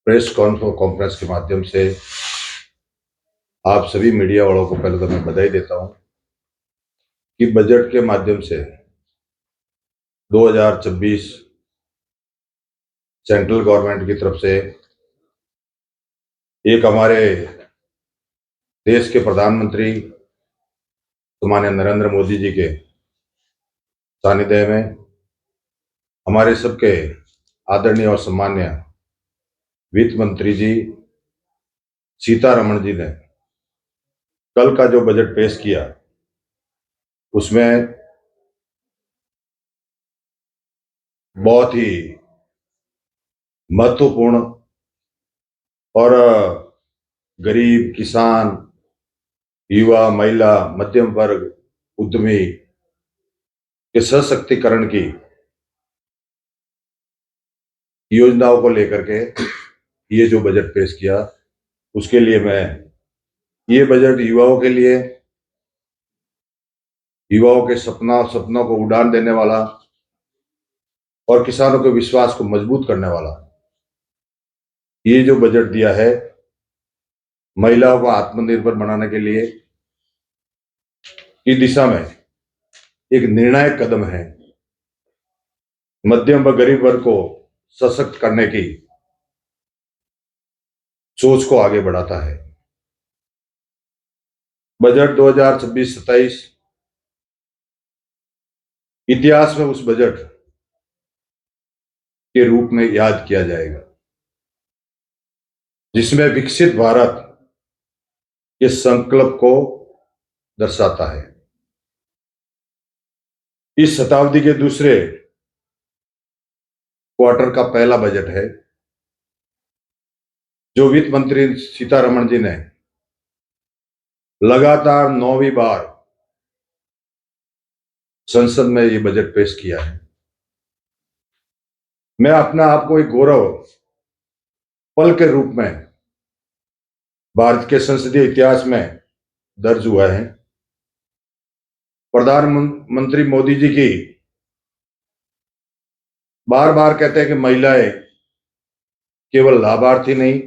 Press conference के माध्यम से आप सभी मीडिया वालों को पहले तो मैं बधाई देता हूं कि बजट के माध्यम से 2026 सेंट्रल गवर्नमेंट की तरफ से एक हमारे देश के प्रधानमंत्री माननीय नरेंद्र मोदी जी के सानिध्य में हमारे सबके आदरणीय और सम्मान्य वित्त मंत्री जी सीतारमण जी ने कल का जो बजट पेश किया उसमें बहुत ही महत्वपूर्ण और गरीब, किसान, युवा, महिला, मध्यम वर्ग, उद्यमी के सशक्तिकरण की योजनाओं को लेकर के ये जो बजट पेश किया, उसके लिए मैं ये बजट युवाओं के लिए, युवाओं के सपनों को उड़ान देने वाला और किसानों के विश्वास को मजबूत करने वाला ये जो बजट दिया है, महिलाओं को आत्मनिर्भर बनाने के लिए की दिशा में एक निर्णायक कदम है। मध्यम व गरीब वर्ग को सशक्त करने की सोच को आगे बढ़ाता है। बजट 2026-27 इतिहास में उस बजट के रूप में याद किया जाएगा जिसमें विकसित भारत के संकल्प को दर्शाता है। इस शताब्दी के दूसरे क्वार्टर का पहला बजट है जो वित्त मंत्री सीतारमण जी ने लगातार 9वीं बार संसद में ये बजट पेश किया है। मैं अपना आपको एक गौरव पल के रूप में भारत के संसदीय इतिहास में दर्ज हुआ है। प्रधानमंत्री मोदी जी की बार बार कहते हैं कि महिलाएं केवल लाभार्थी नहीं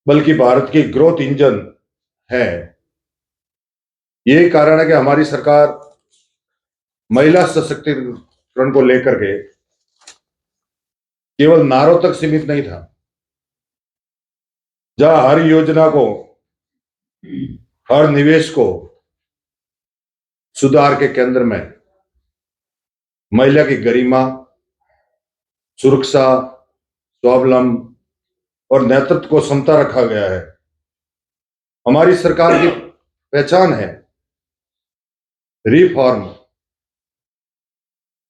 बल्कि भारत की ग्रोथ इंजन है। यही कारण है कि हमारी सरकार महिला सशक्तिकरण को लेकर के केवल नारों तक सीमित नहीं था, जहां हर योजना को, हर निवेश को सुधार के केंद्र में महिला की गरिमा, सुरक्षा, स्वावलंबन और नेतृत्व को समता रखा गया है। हमारी सरकार की पहचान है रिफॉर्म,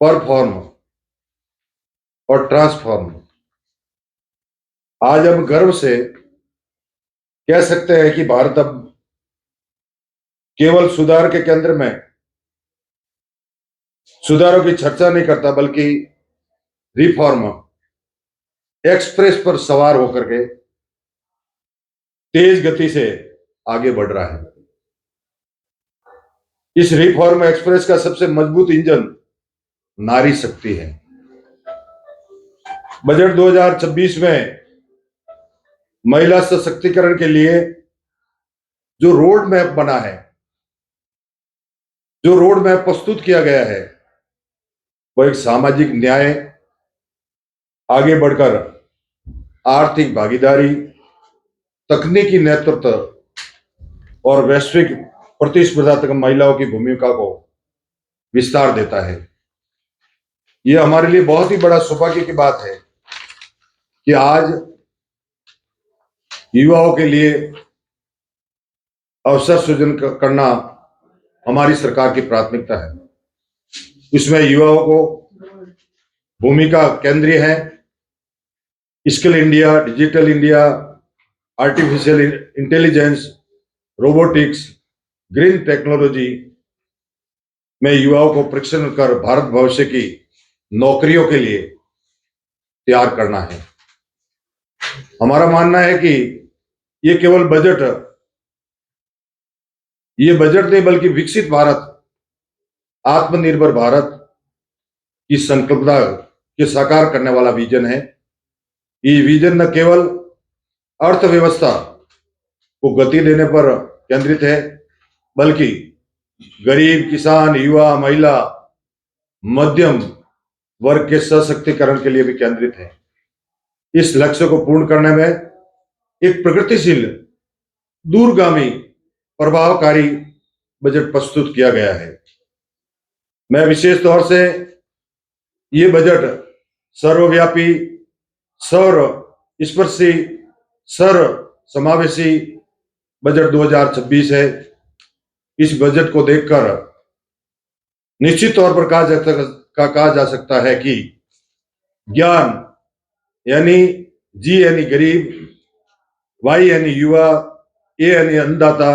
परफॉर्म और ट्रांसफॉर्म। आज हम गर्व से कह सकते हैं कि भारत अब केवल सुधार के केंद्र में सुधारों की चर्चा नहीं करता बल्कि रिफॉर्म एक्सप्रेस पर सवार होकर के तेज गति से आगे बढ़ रहा है। इस रिफॉर्म एक्सप्रेस का सबसे मजबूत इंजन नारी शक्ति है। बजट 2026 में महिला सशक्तिकरण के लिए जो रोड मैप बना है, जो रोड मैप प्रस्तुत किया गया है, वो एक सामाजिक न्याय, आगे बढ़कर आर्थिक भागीदारी, तकनीकी नेतृत्व और वैश्विक प्रतिस्पर्धा तक महिलाओं की भूमिका को विस्तार देता है। यह हमारे लिए बहुत ही बड़ा सौभाग्य की बात है कि आज युवाओं के लिए अवसर सृजन करना हमारी सरकार की प्राथमिकता है। इसमें युवाओं को भूमिका केंद्रीय है। Skill India, digital India, artificial intelligence, robotics, green technology में युवाओं को प्रशिक्षण कर भारत भविष्य की नौकरियों के लिए तैयार करना है। हमारा मानना है कि ये केवल ये बजट नहीं बल्कि विकसित भारत, आत्मनिर्भर भारत की संकल्पना के साकार करने वाला विजन है। ये विजन न केवल अर्थव्यवस्था को गति देने पर केंद्रित है, बल्कि गरीब, किसान, युवा, महिला, मध्यम वर्ग के सशक्तिकरण के लिए भी केंद्रित है। इस लक्ष्य को पूर्ण करने में एक प्रगतिशील, दूरगामी, प्रभावकारी बजट प्रस्तुत किया गया है। मैं विशेष तौर से ये बजट सर्वव्यापी, सर्वस्पर्शी, सर्व समावेशी बजट 2026 है। इस बजट को देखकर निश्चित तौर पर कहा जा सकता है कि ज्ञान यानी जी यानी गरीब, वाई यानी युवा, ए यानी अन्नदाता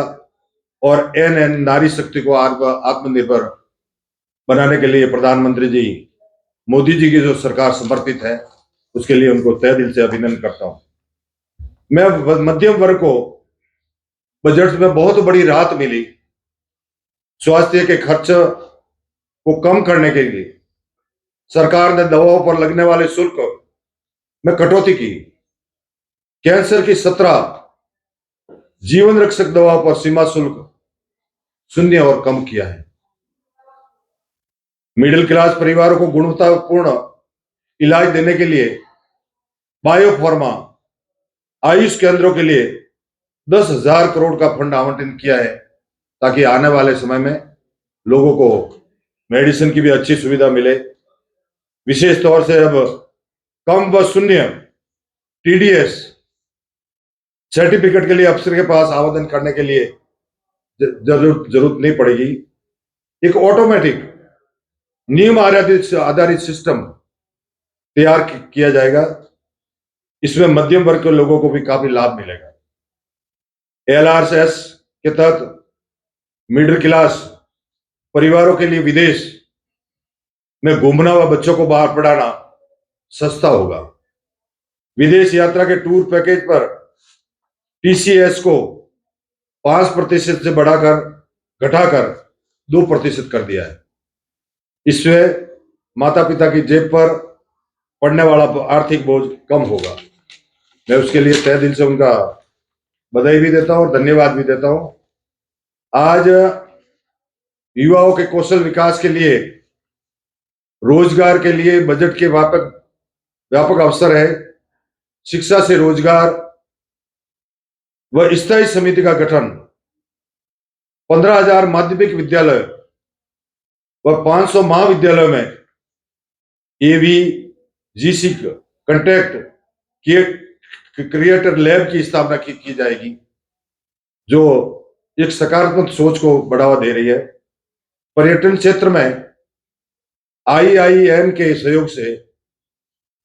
और एन यानी नारी शक्ति को आत्मनिर्भर बनाने के लिए प्रधानमंत्री जी मोदी जी की जो सरकार समर्पित है, उसके लिए उनको तहे दिल से अभिनंदन करता हूं। मैं मध्यम वर्ग को बजट में बहुत बड़ी राहत मिली। स्वास्थ्य के खर्च को कम करने के लिए सरकार ने दवाओं पर लगने वाले शुल्क में कटौती की। कैंसर की 17 जीवन रक्षक दवाओं पर सीमा शुल्क शून्य और कम किया है। मिडिल क्लास परिवारों को गुणवत्तापूर्ण इलाज देने के लिए बायोफार्मा आयुष केंद्रों के लिए 10,000 करोड़ का फंड आवंटित किया है, ताकि आने वाले समय में लोगों को मेडिसिन की भी अच्छी सुविधा मिले। विशेष तौर से अब कम व शून्य टीडीएस सर्टिफिकेट के लिए अफसर के पास आवेदन करने के लिए जरूरत नहीं पड़ेगी। एक ऑटोमेटिक नियम आधारित सिस्टम तैयार किया जाएगा। इसमें मध्यम वर्ग के लोगों को भी काफी लाभ मिलेगा। एलआरएस के तहत मिडिल क्लास परिवारों के लिए विदेश में घूमना व बच्चों को बाहर पढ़ाना सस्ता होगा। विदेश यात्रा के टूर पैकेज पर टीसीएस को 5% से घटाकर 2% कर दिया है। इससे माता पिता की जेब पर पड़ने वाला आर्थिक बोझ कम होगा। मैं उसके लिए तहे दिल से उनका बधाई भी देता हूं और धन्यवाद भी देता हूं। आज युवाओं के कौशल विकास के लिए, रोजगार के लिए बजट के व्यापक अवसर है। शिक्षा से रोजगार व स्थायी समिति का गठन, 15,000 माध्यमिक विद्यालय व 500 महाविद्यालयों में एवीजीसी कंटेक्ट क्रिएटर लैब की स्थापना की जाएगी, जो एक सकारात्मक सोच को बढ़ावा दे रही है। पर्यटन क्षेत्र में IIM के सहयोग से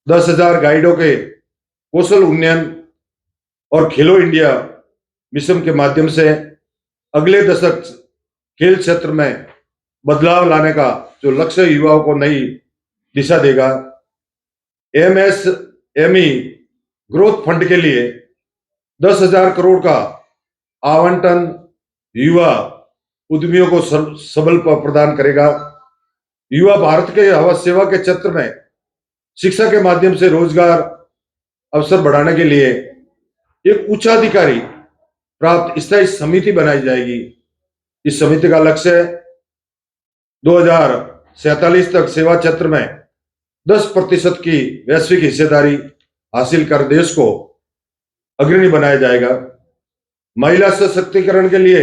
10,000 गाइडों के कौशल उन्नयन और खेलो इंडिया मिशन के माध्यम से अगले दशक खेल क्षेत्र में बदलाव लाने का जो लक्ष्य युवाओं को नई दिशा देगा। MSME ग्रोथ फंड के लिए 10,000 करोड़ का आवंटन युवा उद्यमियों को सबल प्रदान करेगा। युवा भारत के सेवा के क्षेत्र में शिक्षा के माध्यम से रोजगार अवसर बढ़ाने के लिए एक उच्चाधिकारी प्राप्त स्थायी समिति बनाई जाएगी। इस समिति का लक्ष्य 2047 तक सेवा क्षेत्र में 10% की वैश्विक हिस्सेदारी हासिल कर देश को अग्रणी बनाया जाएगा। महिला सशक्तिकरण के लिए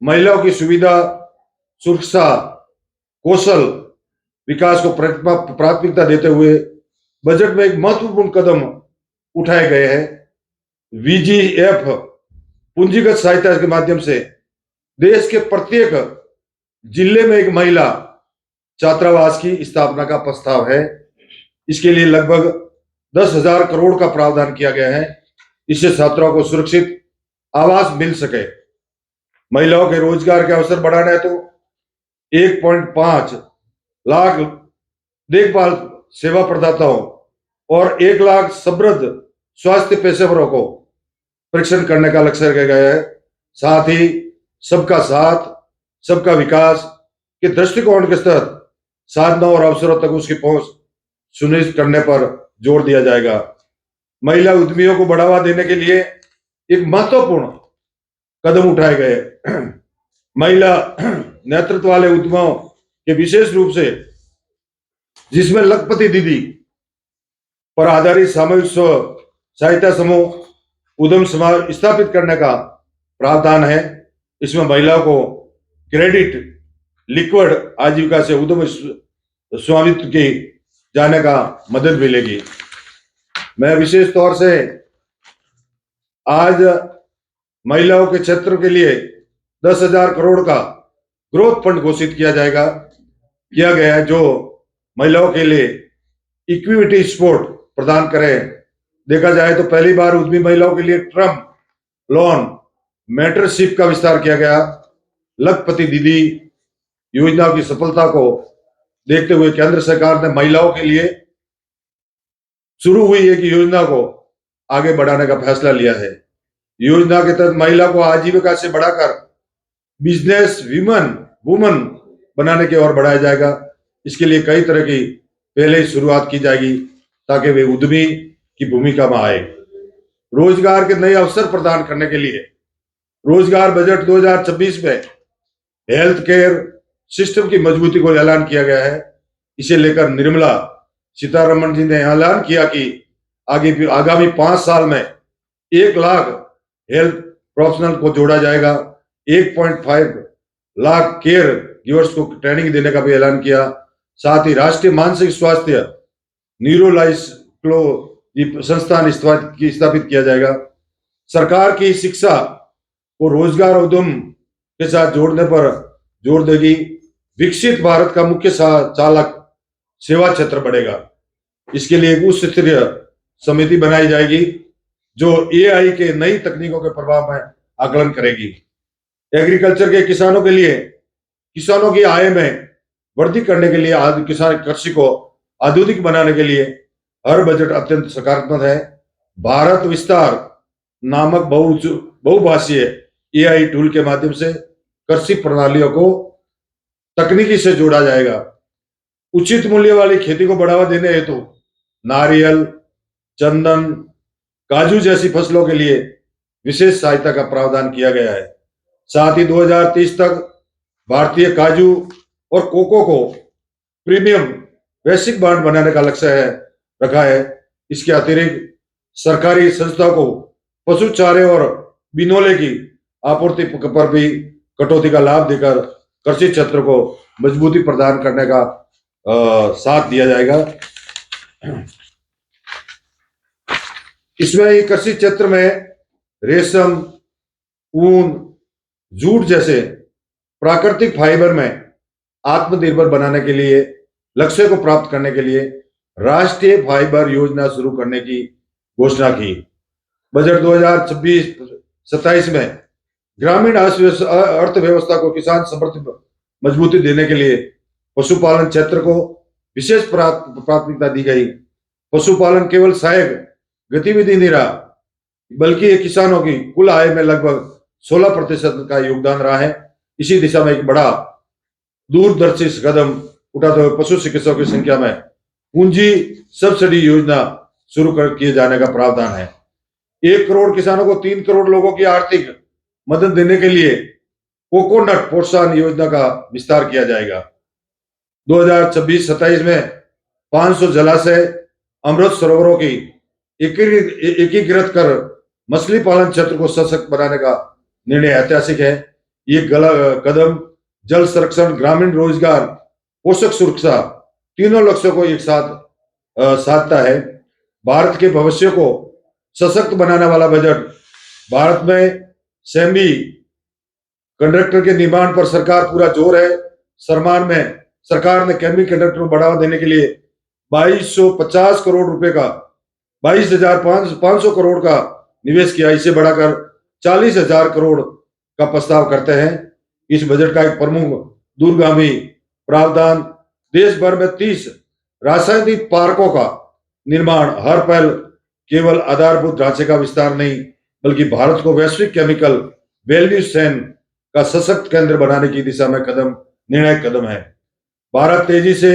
महिलाओं की सुविधा, सुरक्षा, कौशल विकास को प्राथमिकता देते हुए बजट में एक महत्वपूर्ण कदम उठाए गए हैं। VGF पूंजीगत सहायता के माध्यम से देश के प्रत्येक जिले में एक महिला छात्रावास की स्थापना का प्रस्ताव है। इसके लिए लगभग 10,000 करोड़ का प्रावधान किया गया है। इससे छात्राओं को सुरक्षित आवास मिल सके। महिलाओं के रोजगार के अवसर बढ़ाना है तो 1.5 लाख देखभाल सेवा प्रदाताओं और 1 लाख समृद्ध स्वास्थ्य पेशेवरों को परीक्षण करने का लक्ष्य रखा गया है। साथ ही सबका साथ सबका विकास के दृष्टिकोण के तहत साधनों और अवसरों तक उसकी पहुंच सुनिश्चित करने पर जोर दिया जाएगा। महिला उद्यमियों को बढ़ावा देने के लिए एक महत्वपूर्ण कदम उठाए गए। महिला नेतृत्व वाले उद्यमों के विशेष रूप से जिसमें लखपति दीदी पर आधारित सामूहिक स्व सहायता समूह उद्यम समाज स्थापित करने का प्रावधान है। इसमें महिलाओं को क्रेडिट, लिक्विड आजीविका से उद्यम स्वामित्व की जाने का मदद मिलेगी। मैं विशेष तौर से आज महिलाओं के क्षेत्र के लिए 10,000 करोड़ का ग्रोथ फंड घोषित किया गया है, जो महिलाओं के लिए इक्विटी सपोर्ट प्रदान करे। देखा जाए तो पहली बार उद्यमी महिलाओं के लिए टर्म लोन मेंटरशिप का विस्तार किया गया। लखपति दीदी योजना की सफलता को देखते हुए केंद्र सरकार ने महिलाओं के लिए शुरू हुई एक योजना को आगे बढ़ाने का फैसला लिया है। योजना के तहत महिला को आजीविका से बढ़ाकर बिजनेस वुमन बनाने की ओर बढ़ाया जाएगा। इसके लिए कई तरह की पहले ही शुरुआत की जाएगी ताकि वे उद्यमी की भूमिका में आए। रोजगार के नए अवसर प्रदान करने के लिए रोजगार बजट 2026 में हेल्थ केयर सिस्टम की मजबूती को ऐलान किया गया है। इसे लेकर निर्मला सीतारमण जी ने ऐलान किया कि आगामी 5 साल में 1 लाख हेल्थ प्रोफेशनल को जोड़ा जाएगा। 1.5 लाख केयर गिवर्स को ट्रेनिंग देने का भी ऐलान किया। साथ ही राष्ट्रीय मानसिक स्वास्थ्य न्यूरोलाइस संस्थान स्थापित किया जाएगा। सरकार की शिक्षा को रोजगार उद्यम के साथ जोड़ने पर जोर देगी। विकसित भारत का मुख्य चालक सेवा क्षेत्र बढ़ेगा। इसके लिए एक उच्च स्तरीय समिति बनाई जाएगी जो एआई के नई तकनीकों के प्रभाव में आकलन करेगी। एग्रीकल्चर के किसानों की आय में वृद्धि करने के लिए किसान कृषि को आधुनिक बनाने के लिए हर बजट अत्यंत सकारात्मक है। भारत विस्तार नामक बहुभाषीय एआई टूल के माध्यम से कृषि प्रणालियों को तकनीकी से जोड़ा जाएगा। उचित मूल्य वाली खेती को बढ़ावा देने हेतु नारियल, चंदन, काजू जैसी फसलों के लिए विशेष सहायता का प्रावधान किया गया है। साथ ही 2030 तक भारतीय काजू और कोको को प्रीमियम वैश्विक ब्रांड बनाने का लक्ष्य रखा है। इसके अतिरिक्त सरकारी संस्थाओं को पशु चारे और बिनोले की आपूर्ति पर भी कटौती का लाभ देकर कृषि क्षेत्र को मजबूती प्रदान करने का साथ दिया जाएगा। इसमें कृषि क्षेत्र में रेशम, ऊन, जूट जैसे प्राकृतिक फाइबर में आत्मनिर्भर बनाने के लिए लक्ष्य को प्राप्त करने के लिए राष्ट्रीय फाइबर योजना शुरू करने की घोषणा की। बजट 2026-27 में ग्रामीण अर्थव्यवस्था को किसान समृद्धि मजबूती देने के लिए पशुपालन क्षेत्र को विशेष प्राथमिकता दी गई। पशुपालन केवल सहायक गतिविधि नहीं रहा, बल्कि ये किसानों की कुल आय में लगभग 16% का योगदान रहा है। इसी दिशा में एक बड़ा दूरदर्शी कदम उठाते हुए पशु चिकित्सकों की संख्या में पूंजी सब्सिडी योजना शुरू किए जाने का प्रावधान है। 1 करोड़ किसानों को 3 करोड़ लोगों की आर्थिक मदद देने के लिए कोकोनट प्रोत्साहन योजना का विस्तार किया जाएगा। 2026-27 में 500 जलाशय अमृत सरोवरों की एकीकृत कर मछली पालन क्षेत्र को सशक्त बनाने का निर्णय ऐतिहासिक है। ये कदम जल संरक्षण, ग्रामीण रोजगार, पोषक सुरक्षा तीनों लक्ष्यों को एक साथ साधता है। भारत के भविष्य को सशक्त बनाने वाला बजट भारत में सेमी कंडक्टर के निर्माण पर सरकार पूरा जोर है। सरकार ने सेमी कंडक्टर को बढ़ावा देने के लिए 2250 करोड़ रुपए का 22,500 करोड़ का निवेश किया। इसे बढ़ाकर 40,000 करोड़ का प्रस्ताव करते हैं। इस बजट का एक प्रमुख दूरगामी प्रावधान देश भर में 30 रासायनिक पार्कों का निर्माण। हर पहल केवल आधारभूत ढांचे का विस्तार नहीं, बल्कि भारत को वैश्विक केमिकल वैल्यू चेन का सशक्त केंद्र बनाने की दिशा में निर्णायक कदम है। भारत तेजी से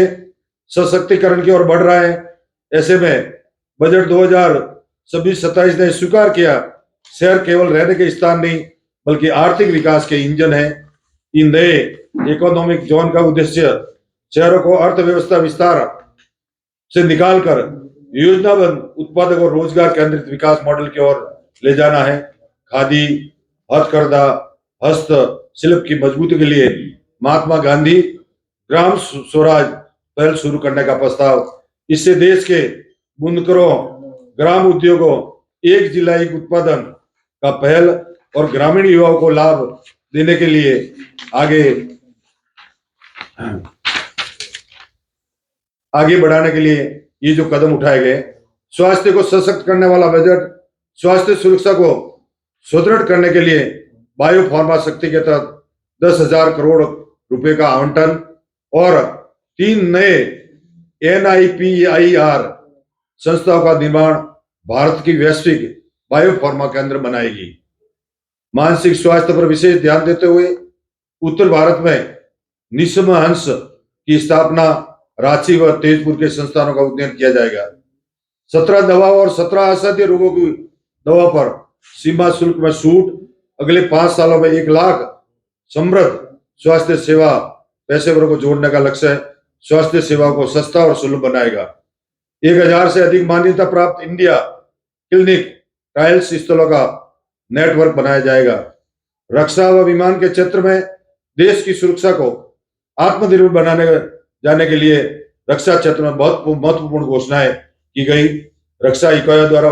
सशक्तिकरण की ओर बढ़ रहा है। ऐसे में बजट सभी 27 ने स्वीकार किया, शहर केवल रहने के स्थान नहीं बल्कि आर्थिक विकास के इंजन है। इन नए इकोनॉमिक जोन का उद्देश्य शहरों को अर्थव्यवस्था विस्तार से निकालकर योजनाबद्ध उत्पादक और रोजगार केंद्रित विकास मॉडल की ओर ले जाना है। खादी, हथकरघा, हस्त शिल्प की मजबूती के लिए महात्मा गांधी ग्राम स्वराज पहल शुरू करने का प्रस्ताव। इससे देश के बुनकरों, ग्राम उद्योगों, एक जिला एक उत्पादन का पहल और ग्रामीण युवाओं को लाभ देने के लिए आगे बढ़ाने के लिए ये जो कदम उठाए गए। स्वास्थ्य को सशक्त करने वाला बजट, स्वास्थ्य सुरक्षा को सुदृढ़ करने के लिए बायोफार्मा शक्ति के तहत 10,000 करोड़ रुपए का आवंटन और 3 नए NIPIR संस्थाओं का निर्माण भारत की वैश्विक बायोफार्मा केंद्र बनाएगी। मानसिक स्वास्थ्य पर विशेष ध्यान देते हुए उत्तर भारत में निशमहंस की स्थापना रांची व तेजपुर के संस्थानों का उन्नयन किया जाएगा। 17 दवाओं और 17 असाध्य रोगों की दवा पर सीमा शुल्क में छूट। अगले 5 सालों में 1 लाख समृद्ध स्वास्थ्य सेवा पेशेवरों को जोड़ने का लक्ष्य है। स्वास्थ्य सेवाओं को सस्ता और सुलभ बनाएगा। 1000 से अधिक मान्यता प्राप्त इंडिया क्लिनिक ट्रायल्स स्थलों का नेटवर्क बनाया जाएगा। रक्षा व विमान के क्षेत्र में देश की सुरक्षा को आत्मनिर्भर बनाने जाने के लिए रक्षा क्षेत्र में बहुत महत्वपूर्ण घोषणाएं की गई। रक्षा इकाइयों द्वारा